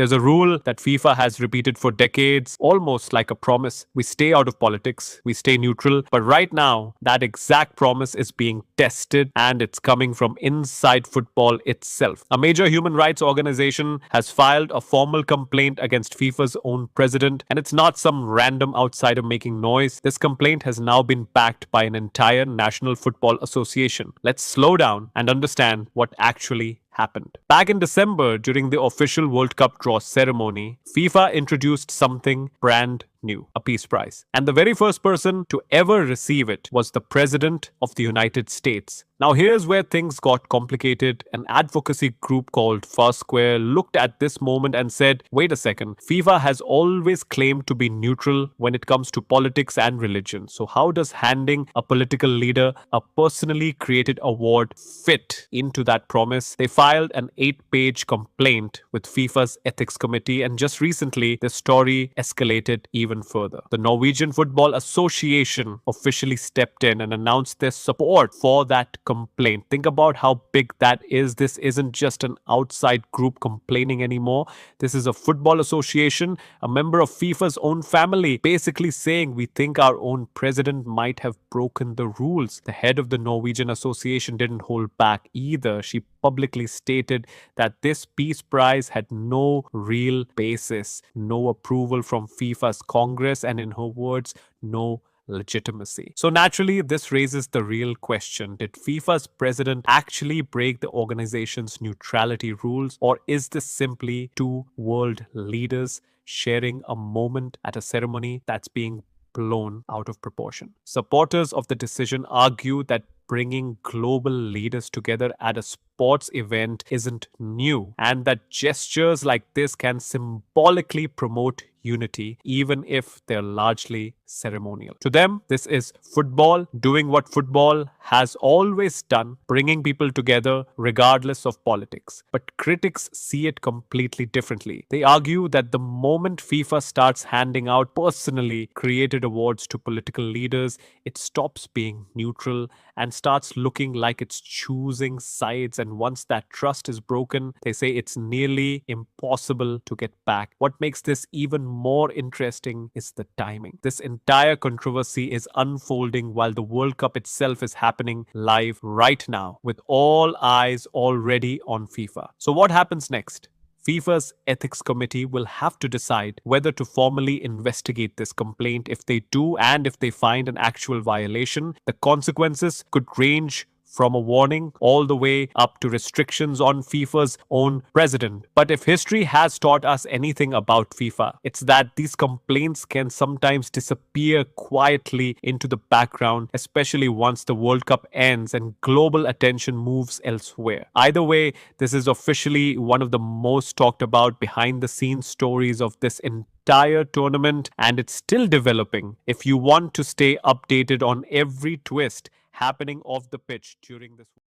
There's a rule that FIFA has repeated for decades, almost like a promise. We stay out of politics, we stay neutral, but right now, that exact promise is being tested and it's coming from inside football itself. A major human rights organization has filed a formal complaint against FIFA's own president, and it's not some random outsider making noise. This complaint has now been backed by an entire National Football Association. Let's slow down and understand what actually happened. Back in December, during the official World Cup draw ceremony, FIFA introduced something brand new, a peace prize. And the very first person to ever receive it was the President of the United States. Now, here's where things got complicated. An advocacy group called Foursquare looked at this moment and said, wait a second, FIFA has always claimed to be neutral when it comes to politics and religion. So how does handing a political leader a personally created award fit into that promise? They filed an 8-page complaint with FIFA's ethics committee, and just recently, the story escalated even further. The Norwegian Football Association officially stepped in and announced their support for that complaint. Think about how big that is. This isn't just an outside group complaining anymore. This is a football association, a member of FIFA's own family, basically saying we think our own president might have broken the rules. The head of the Norwegian association didn't hold back either. She publicly stated that this peace prize had no real basis, no approval from FIFA's Congress, and in her words, no legitimacy. So naturally, this raises the real question. Did FIFA's president actually break the organization's neutrality rules, or is this simply two world leaders sharing a moment at a ceremony that's being blown out of proportion? Supporters of the decision argue that bringing global leaders together at a sports event isn't new, and that gestures like this can symbolically promote unity, even if they're largely ceremonial. To them, this is football doing what football has always done, bringing people together regardless of politics. But critics see it completely differently. They argue that the moment FIFA starts handing out personally created awards to political leaders, it stops being neutral and starts looking like it's choosing sides. And once that trust is broken, they say it's nearly impossible to get back. What makes this even more interesting is the timing. This entire controversy is unfolding while the World Cup itself is happening live right now, with all eyes already on FIFA. So what happens next? FIFA's ethics committee will have to decide whether to formally investigate this complaint. If they do, and if they find an actual violation, the consequences could range from a warning all the way up to restrictions on FIFA's own president. But if history has taught us anything about FIFA, it's that these complaints can sometimes disappear quietly into the background, especially once the World Cup ends and global attention moves elsewhere. Either way, this is officially one of the most talked about behind the scenes stories of this entire tournament, and it's still developing. If you want to stay updated on every twist happening off the pitch during this